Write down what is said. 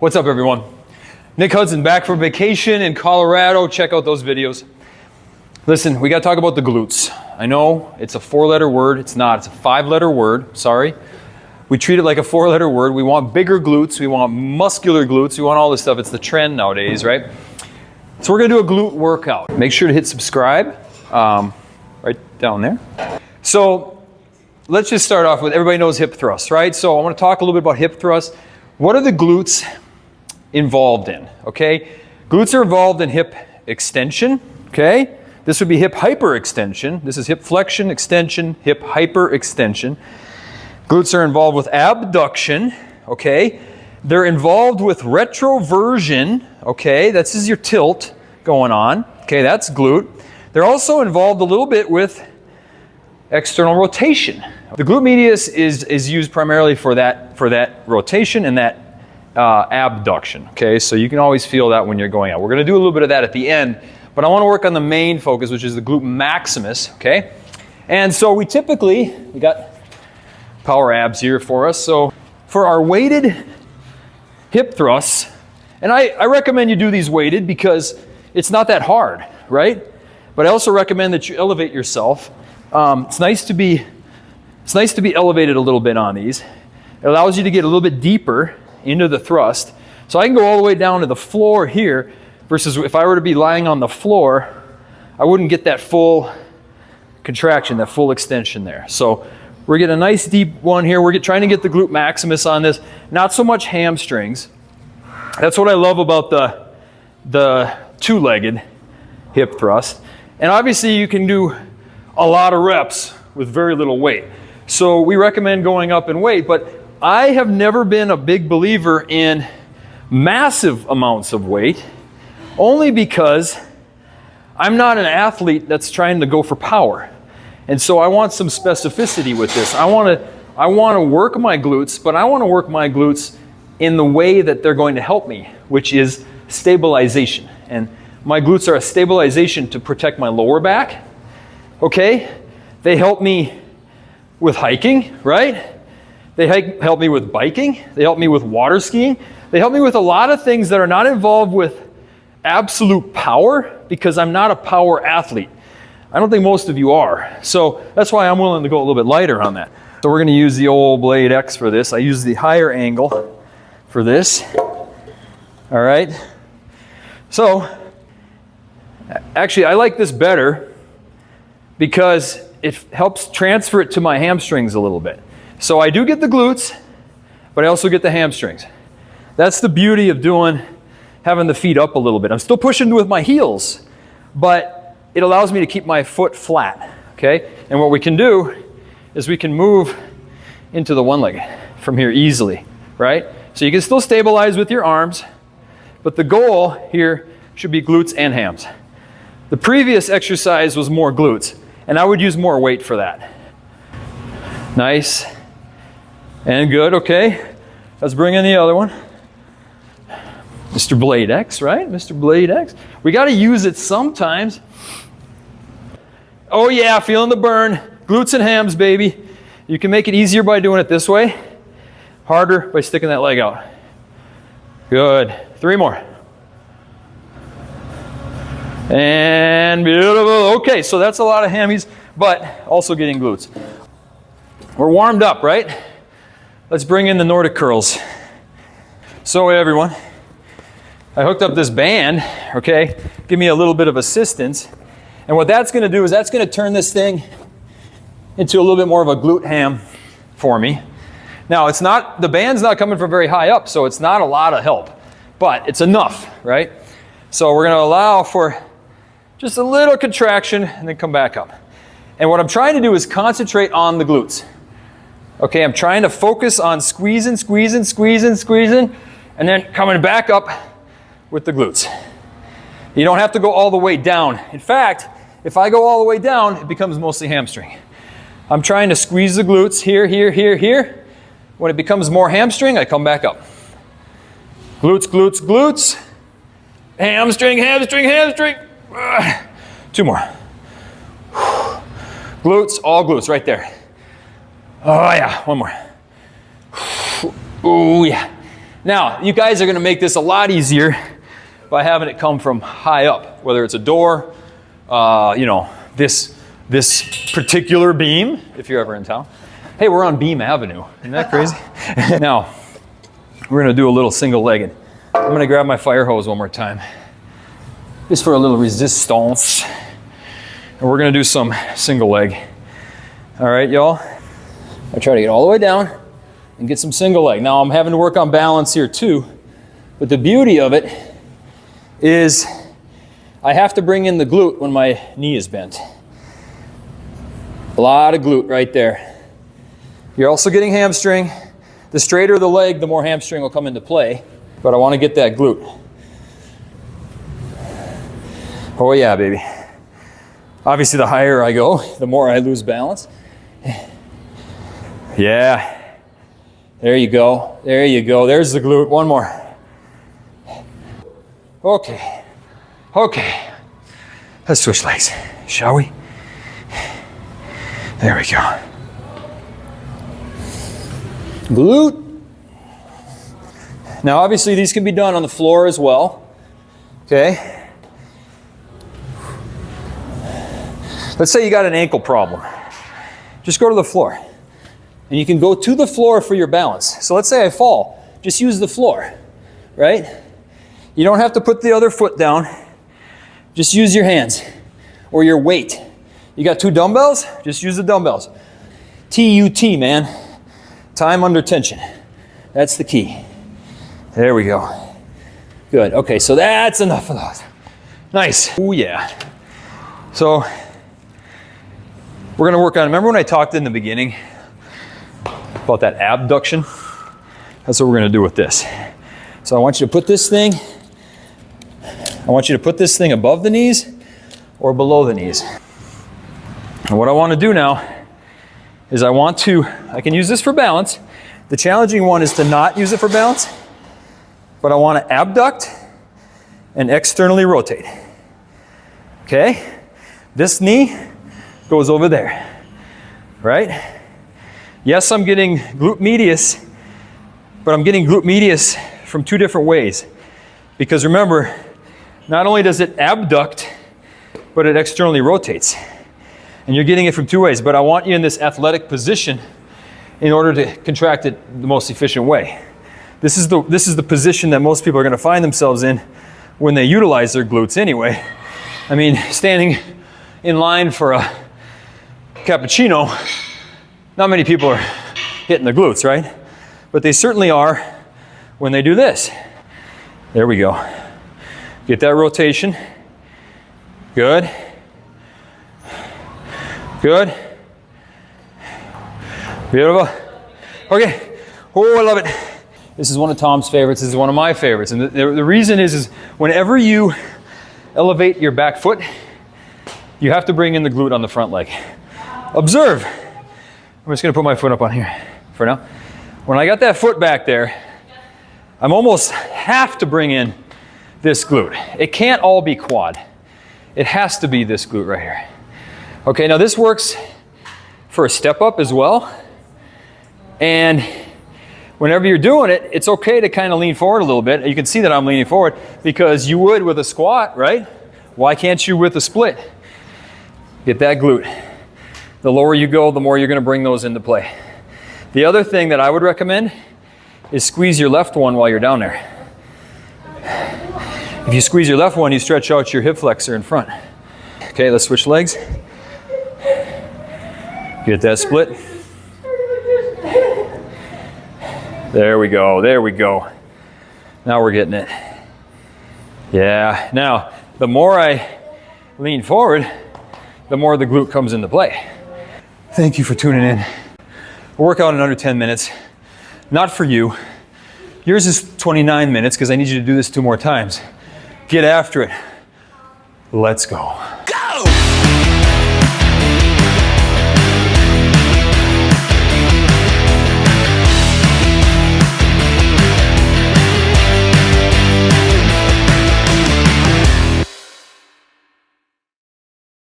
What's up, everyone? Nick Hudson back from vacation in Colorado. Check out those videos. Listen, we got to talk about the glutes. I know it's a 4-letter word. It's not. It's a 5-letter word. Sorry. We treat it like a 4-letter word. We want bigger glutes. We want muscular glutes. We want all this stuff. It's the trend nowadays, right? So we're going to do a glute workout. Make sure to hit subscribe right down there. So let's just start off with, everybody knows hip thrusts, right? So I want to talk a little bit about hip thrusts. What are the glutes involved in? Okay, glutes are involved in hip extension. Okay, this would be hip hyperextension. This is hip flexion, extension, hip hyperextension. Glutes are involved with abduction. Okay, they're involved with retroversion. Okay, this is your tilt going on. Okay, that's glute. They're also involved a little bit with external rotation. The glute medius is used primarily for that rotation and that abduction. Okay, so you can always feel that when you're going out. We're going to do a little bit of that at the end, but I want to work on the main focus, which is the glute maximus. Okay, and so we got PWRAbs here for us. So for our weighted hip thrusts, and I recommend you do these weighted because it's not that hard, right? But I also recommend that you elevate yourself. It's nice to be elevated a little bit on these. It allows you to get a little bit deeper into the thrust. So I can go all the way down to the floor here, versus if I were to be lying on the floor, I wouldn't get that full contraction, that full extension there. So we're getting a nice deep one here. We're trying to get the glute maximus on this, not so much hamstrings. That's what I love about the two-legged hip thrust. And obviously you can do a lot of reps with very little weight. So we recommend going up in weight, but I have never been a big believer in massive amounts of weight, only because I'm not an athlete that's trying to go for power. And so I want some specificity with this. I want to work my glutes, but I want to work my glutes in the way that they're going to help me, which is stabilization. And my glutes are a stabilization to protect my lower back. Okay? They help me with hiking, right? They help me with biking. They help me with water skiing. They help me with a lot of things that are not involved with absolute power, because I'm not a power athlete. I don't think most of you are. So that's why I'm willing to go a little bit lighter on that. So we're going to use the old BladeX for this. I use the higher angle for this. All right. So actually, I like this better because it helps transfer it to my hamstrings a little bit. So I do get the glutes, but I also get the hamstrings. That's the beauty of having the feet up a little bit. I'm still pushing with my heels, but it allows me to keep my foot flat, okay? And what we can do is we can move into the one leg from here easily, right? So you can still stabilize with your arms, but the goal here should be glutes and hams. The previous exercise was more glutes, and I would use more weight for that. Nice and good. Okay, let's bring in the other one. Mr. BladeX, right? Mr. BladeX. We got to use it sometimes. Oh yeah, feeling the burn. Glutes and hams, baby. You can make it easier by doing it this way. Harder by sticking that leg out. Good. 3 more. And beautiful. Okay, so that's a lot of hammies, but also getting glutes. We're warmed up, right? Let's bring in the Nordic curls. So everyone, I hooked up this band, okay? Give me a little bit of assistance. And what that's going to do is that's going to turn this thing into a little bit more of a glute ham for me. Now, the band's not coming from very high up, so it's not a lot of help, but it's enough, right? So we're going to allow for just a little contraction and then come back up. And what I'm trying to do is concentrate on the glutes. Okay, I'm trying to focus on squeezing, squeezing, squeezing, squeezing, and then coming back up with the glutes. You don't have to go all the way down. In fact, if I go all the way down, it becomes mostly hamstring. I'm trying to squeeze the glutes here, here, here, here. When it becomes more hamstring, I come back up. Glutes, glutes, glutes. Hamstring, hamstring, hamstring. 2 more. Glutes, all glutes right there. Oh yeah, 1 more. Oh yeah. Now, you guys are gonna make this a lot easier by having it come from high up, whether it's a door, you know, this particular beam, if you're ever in town. Hey, we're on Beam Avenue. Isn't that crazy? Now, we're gonna do a little single legged. I'm gonna grab my fire hose one more time, just for a little resistance. And we're gonna do some single leg. All right, y'all? I try to get all the way down and get some single leg. Now I'm having to work on balance here too, but the beauty of it is I have to bring in the glute when my knee is bent. A lot of glute right there. You're also getting hamstring. The straighter the leg, the more hamstring will come into play, but I want to get that glute. Oh yeah, baby. Obviously the higher I go, the more I lose balance. Yeah. There you go. There you go. There's the glute. One more. Okay. Okay. Let's switch legs, shall we? There we go. Glute. Now obviously these can be done on the floor as well. Okay. Let's say you got an ankle problem. Just go to the floor. And you can go to the floor for your balance. So let's say I fall. Just use the floor, right? You don't have to put the other foot down. Just use your hands or your weight. You got 2 dumbbells? Just use the dumbbells. TUT, man. Time under tension. That's the key. There we go. Good. Okay, so that's enough of those. Nice. Oh yeah. So we're gonna work on, remember when I talked in the beginning about that abduction? That's what we're gonna do with this. So I want you to put this thing, above the knees or below the knees. And what I wanna do now is I can use this for balance. The challenging one is to not use it for balance, but I wanna abduct and externally rotate. Okay? This knee goes over there, right? Yes, I'm getting glute medius, but I'm getting glute medius from 2 different ways. Because remember, not only does it abduct, but it externally rotates. And you're getting it from 2 ways, but I want you in this athletic position in order to contract it the most efficient way. This is the position that most people are gonna find themselves in when they utilize their glutes anyway. I mean, standing in line for a cappuccino, not many people are hitting the glutes, right? But they certainly are when they do this. There we go. Get that rotation. Good. Good. Beautiful. Okay. Oh, I love it. This is one of Tom's favorites. This is one of my favorites. And the reason is whenever you elevate your back foot, you have to bring in the glute on the front leg. Observe. I'm just gonna put my foot up on here for now. When I got that foot back there, I'm almost have to bring in this glute. It can't all be quad. It has to be this glute right here. Okay, now this works for a step up as well. And whenever you're doing it, it's okay to kind of lean forward a little bit. You can see that I'm leaning forward because you would with a squat, right? Why can't you with a split? Get that glute. The lower you go, the more you're gonna bring those into play. The other thing that I would recommend is squeeze your left one while you're down there. If you squeeze your left one, you stretch out your hip flexor in front. Okay, let's switch legs. Get that split. There we go, there we go. Now we're getting it. Yeah, now the more I lean forward, the more the glute comes into play. Thank you for tuning in. We'll work out in under 10 minutes. Not for you. Yours is 29 minutes because I need you to do this 2 more times. Get after it. Let's go.